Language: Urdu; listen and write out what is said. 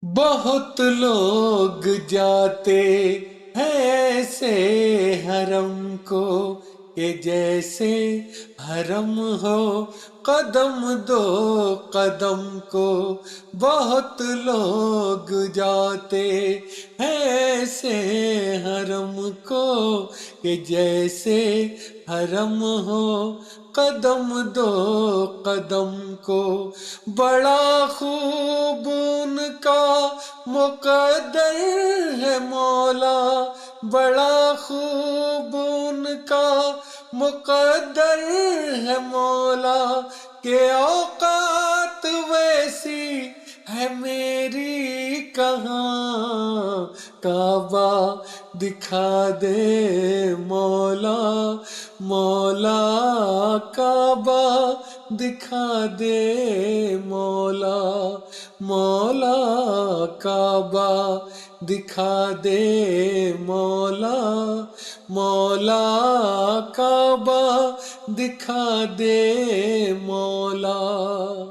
بہت لوگ جاتے ہیں ایسے حرم کو کہ جیسے حرم ہو قدم دو قدم کو۔ بہت لوگ جاتے ہیں ایسے حرم کو کہ جیسے حرم ہو قدم دو قدم کو۔ بڑا خوب ان کا مقدر ہے مولا، بڑا خوب ان کا مقدر ہے مولا، کہ اوقات ویسی ہے میری کہاں، کعبہ دکھا دے مولا، مولا کعبہ دکھا دے مولا، مولا کعبہ دکھا دے مولا، مولا کعبہ دکھا دے مولا۔